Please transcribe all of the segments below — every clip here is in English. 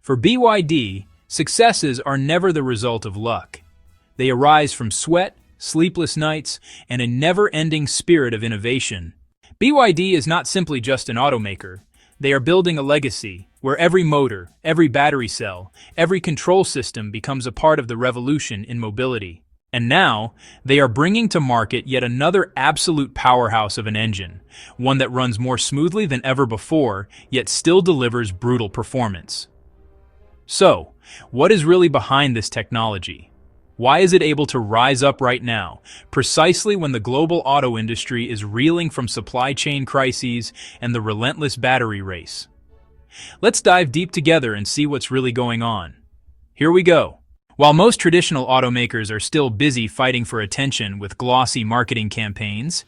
For BYD, successes are never the result of luck. They arise from sweat, sleepless nights, and a never-ending spirit of innovation. BYD is not simply just an automaker. They are building a legacy where every motor, every battery cell, every control system becomes a part of the revolution in mobility. And now, they are bringing to market yet another absolute powerhouse of an engine, one that runs more smoothly than ever before, yet still delivers brutal performance. So, what is really behind this technology? Why is it able to rise up right now, precisely when the global auto industry is reeling from supply chain crises and the relentless battery race? Let's dive deep together and see what's really going on. Here we go. While most traditional automakers are still busy fighting for attention with glossy marketing campaigns,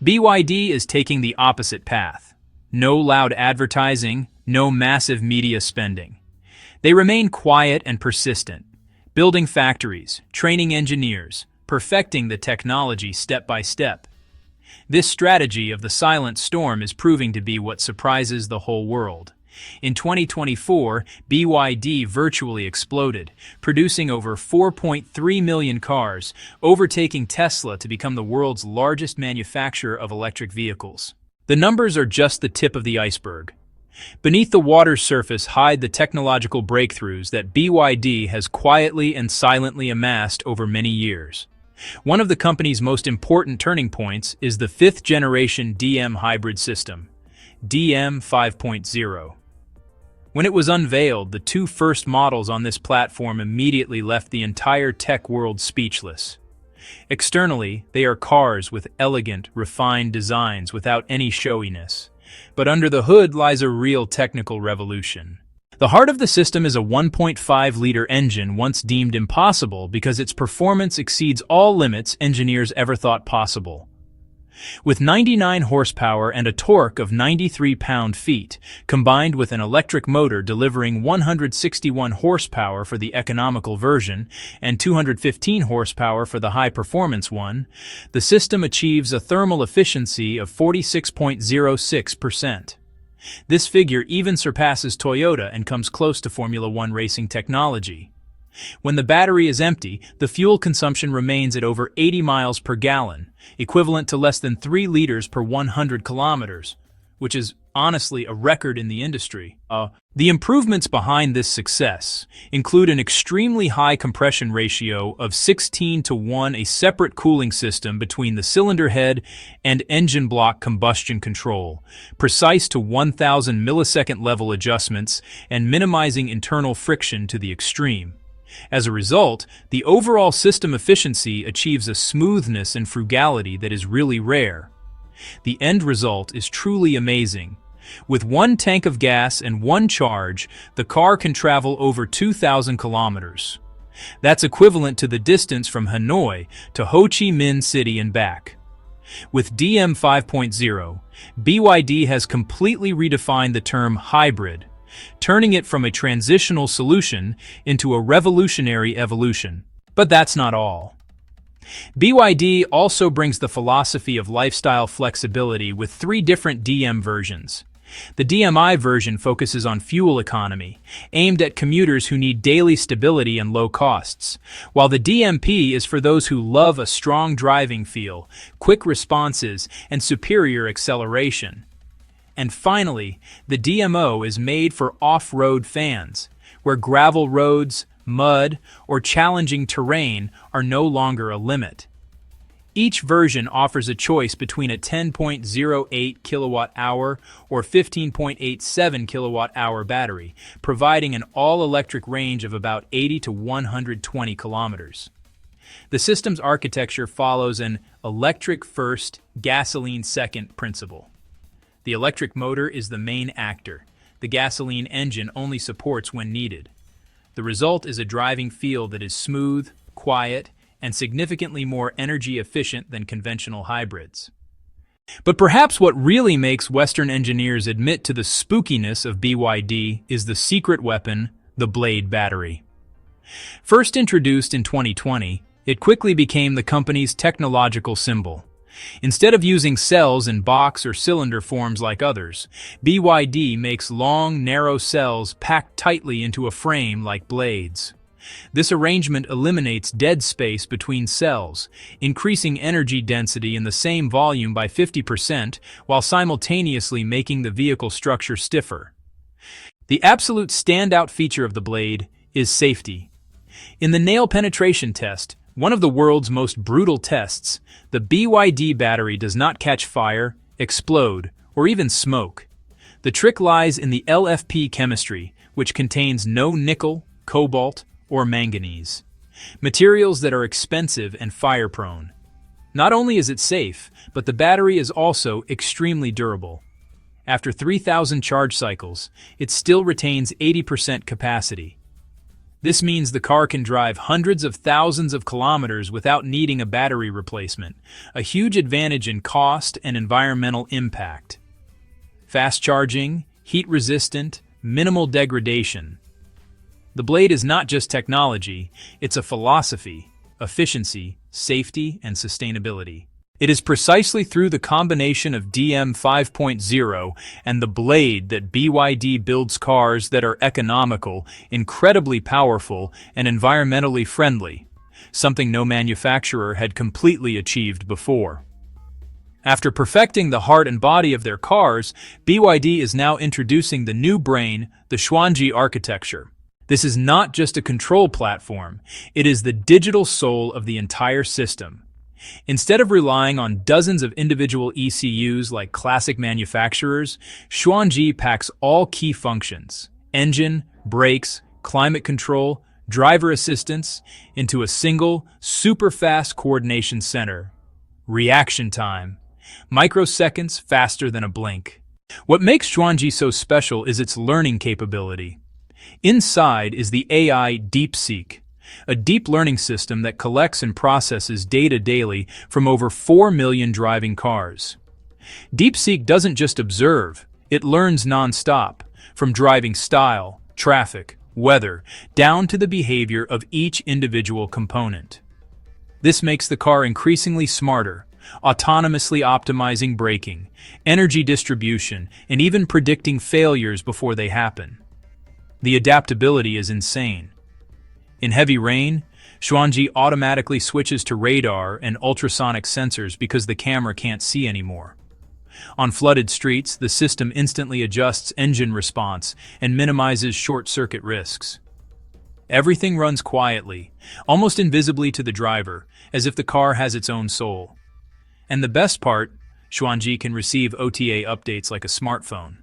BYD is taking the opposite path. No loud advertising, no massive media spending. They remain quiet and persistent, building factories, training engineers, perfecting the technology step by step. This strategy of the silent storm is proving to be what surprises the whole world. In 2024, BYD virtually exploded, producing over 4.3 million cars, overtaking Tesla to become the world's largest manufacturer of electric vehicles. The numbers are just the tip of the iceberg. Beneath the water's surface hide the technological breakthroughs that BYD has quietly and silently amassed over many years. One of the company's most important turning points is the fifth-generation DM hybrid system, DM 5.0. When it was unveiled, the two first models on this platform immediately left the entire tech world speechless. Externally, they are cars with elegant, refined designs without any showiness. But under the hood lies a real technical revolution. The heart of the system is a 1.5-liter engine once deemed impossible because its performance exceeds all limits engineers ever thought possible. With 99 horsepower and a torque of 93 pound-feet, combined with an electric motor delivering 161 horsepower for the economical version and 215 horsepower for the high-performance one, the system achieves a thermal efficiency of 46.06%. This figure even surpasses Toyota and comes close to Formula One racing technology. When the battery is empty, the fuel consumption remains at over 80 miles per gallon, equivalent to less than 3 liters per 100 kilometers, which is honestly a record in the industry. The improvements behind this success include an extremely high compression ratio of 16:1, a separate cooling system between the cylinder head and engine block combustion control, precise to 1,000 millisecond level adjustments, and minimizing internal friction to the extreme. As a result, the overall system efficiency achieves a smoothness and frugality that is really rare. The end result is truly amazing. With one tank of gas and one charge, the car can travel over 2,000 kilometers. That's equivalent to the distance from Hanoi to Ho Chi Minh City and back. With DM 5.0, BYD has completely redefined the term hybrid, turning it from a transitional solution into a revolutionary evolution. But that's not all. BYD also brings the philosophy of lifestyle flexibility with 3 different DM versions. The DMi version focuses on fuel economy, aimed at commuters who need daily stability and low costs, while the DMP is for those who love a strong driving feel, quick responses, and superior acceleration. And finally, the DMO is made for off-road fans, where gravel roads, mud, or challenging terrain are no longer a limit. Each version offers a choice between a 10.08 kilowatt-hour or 15.87 kilowatt-hour battery, providing an all-electric range of about 80 to 120 kilometers. The system's architecture follows an electric-first, gasoline-second principle. The electric motor is the main actor. The gasoline engine only supports when needed. The result is a driving feel that is smooth, quiet, and significantly more energy efficient than conventional hybrids. But perhaps what really makes Western engineers admit to the spookiness of BYD is the secret weapon, the Blade battery. First introduced in 2020, it quickly became the company's technological symbol. Instead of using cells in box or cylinder forms like others, BYD makes long, narrow cells packed tightly into a frame like blades. This arrangement eliminates dead space between cells, increasing energy density in the same volume by 50% while simultaneously making the vehicle structure stiffer. The absolute standout feature of the Blade is safety. In the nail penetration test, one of the world's most brutal tests, the BYD battery does not catch fire, explode, or even smoke. The trick lies in the LFP chemistry, which contains no nickel, cobalt, or manganese, materials that are expensive and fire-prone. Not only is it safe, but the battery is also extremely durable. After 3,000 charge cycles, it still retains 80% capacity. This means the car can drive hundreds of thousands of kilometers without needing a battery replacement, a huge advantage in cost and environmental impact. Fast charging, heat-resistant, minimal degradation. The Blade is not just technology, it's a philosophy, efficiency, safety, and sustainability. It is precisely through the combination of DM 5.0 and the Blade that BYD builds cars that are economical, incredibly powerful, and environmentally friendly, something no manufacturer had completely achieved before. After perfecting the heart and body of their cars, BYD is now introducing the new brain, the Xuanji architecture. This is not just a control platform, it is the digital soul of the entire system. Instead of relying on dozens of individual ECUs like classic manufacturers, Xuanji packs all key functions, engine, brakes, climate control, driver assistance, into a single, super-fast coordination center. Reaction time. Microseconds faster than a blink. What makes Xuanji so special is its learning capability. Inside is the AI DeepSeek, a deep learning system that collects and processes data daily from over 4 million driving cars. DeepSeek doesn't just observe, it learns non-stop, from driving style, traffic, weather, down to the behavior of each individual component. This makes the car increasingly smarter, autonomously optimizing braking, energy distribution, and even predicting failures before they happen. The adaptability is insane. In heavy rain, Xuanji automatically switches to radar and ultrasonic sensors because the camera can't see anymore. On flooded streets, the system instantly adjusts engine response and minimizes short-circuit risks. Everything runs quietly, almost invisibly to the driver, as if the car has its own soul. And the best part, Xuanji can receive OTA updates like a smartphone.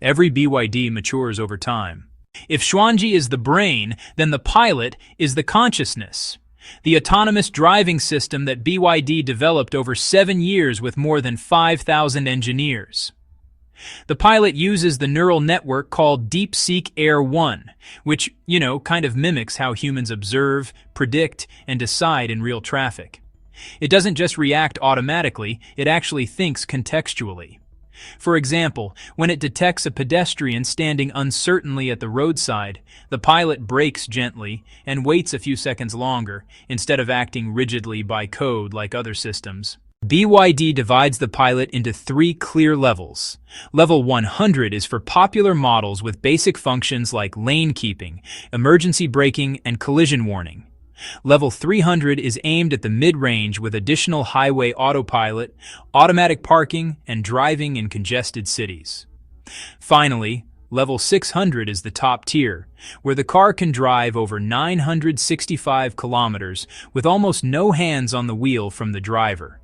Every BYD matures over time. If Xuanji is the brain, then the pilot is the consciousness. The autonomous driving system that BYD developed over 7 years with more than 5,000 engineers. The pilot uses the neural network called DeepSeek Air 1, which, kind of mimics how humans observe, predict, and decide in real traffic. It doesn't just react automatically, it actually thinks contextually. For example, when it detects a pedestrian standing uncertainly at the roadside, the pilot brakes gently and waits a few seconds longer, instead of acting rigidly by code like other systems. BYD divides the pilot into 3 clear levels. Level 100 is for popular models with basic functions like lane keeping, emergency braking, and collision warning. Level 300 is aimed at the mid-range with additional highway autopilot, automatic parking, and driving in congested cities. Finally, Level 600 is the top tier, where the car can drive over 965 kilometers with almost no hands on the wheel from the driver.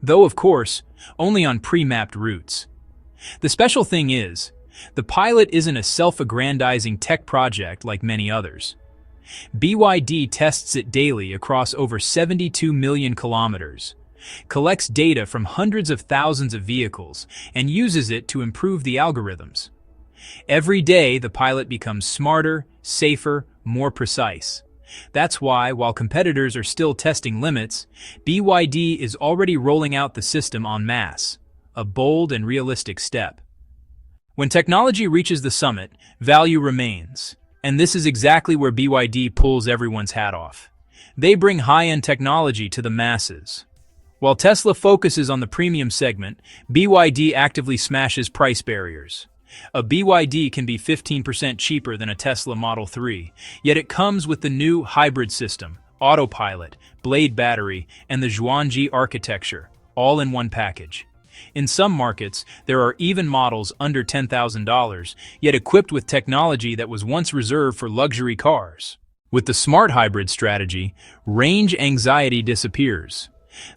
Though, of course, only on pre-mapped routes. The special thing is, the pilot isn't a self-aggrandizing tech project like many others. BYD tests it daily across over 72 million kilometers, collects data from hundreds of thousands of vehicles, and uses it to improve the algorithms. Every day, the pilot becomes smarter, safer, more precise. That's why, while competitors are still testing limits, BYD is already rolling out the system en masse, a bold and realistic step. When technology reaches the summit, value remains. And this is exactly where BYD pulls everyone's hat off. They bring high-end technology to the masses. While Tesla focuses on the premium segment, BYD actively smashes price barriers. A BYD can be 15% cheaper than a Tesla Model 3, yet it comes with the new hybrid system, autopilot, blade battery, and the Xuanji architecture, all in one package. In some markets, there are even models under $10,000, yet equipped with technology that was once reserved for luxury cars. With the smart hybrid strategy, range anxiety disappears.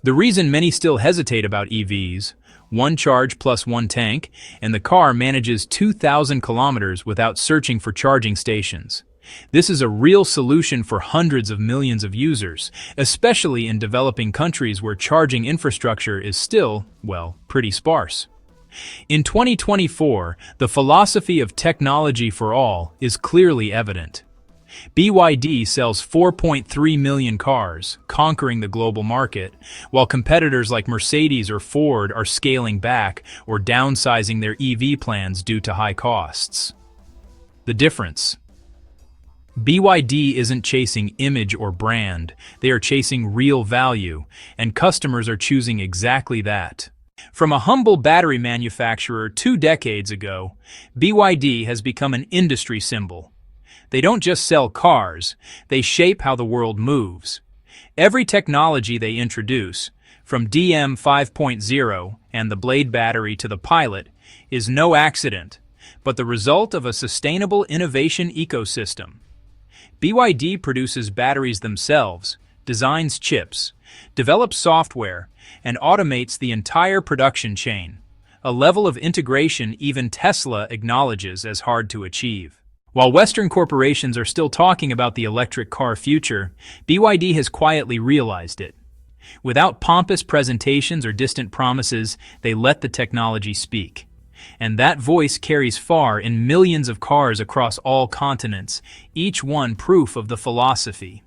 The reason many still hesitate about EVs, one charge plus one tank, and the car manages 2,000 kilometers without searching for charging stations. This is a real solution for hundreds of millions of users, especially in developing countries where charging infrastructure is still, well, pretty sparse. In 2024, the philosophy of technology for all is clearly evident. BYD sells 4.3 million cars, conquering the global market, while competitors like Mercedes or Ford are scaling back or downsizing their EV plans due to high costs. The difference: BYD isn't chasing image or brand, they are chasing real value, and customers are choosing exactly that. From a humble battery manufacturer 2 decades ago, BYD has become an industry symbol. They don't just sell cars, they shape how the world moves. Every technology they introduce, from DM 5.0 and the Blade battery to the Pilot, is no accident, but the result of a sustainable innovation ecosystem. BYD produces batteries themselves, designs chips, develops software, and automates the entire production chain, a level of integration even Tesla acknowledges as hard to achieve. While Western corporations are still talking about the electric car future, BYD has quietly realized it. Without pompous presentations or distant promises, they let the technology speak. And that voice carries far in millions of cars across all continents, each one proof of the philosophy.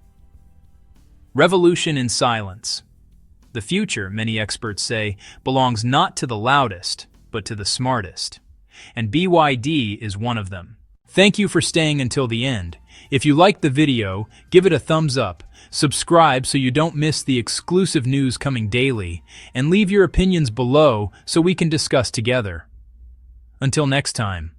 Revolution in silence. The future, many experts say, belongs not to the loudest, but to the smartest. And BYD is one of them. Thank you for staying until the end. If you liked the video, give it a thumbs up, subscribe so you don't miss the exclusive news coming daily, and leave your opinions below so we can discuss together. Until next time.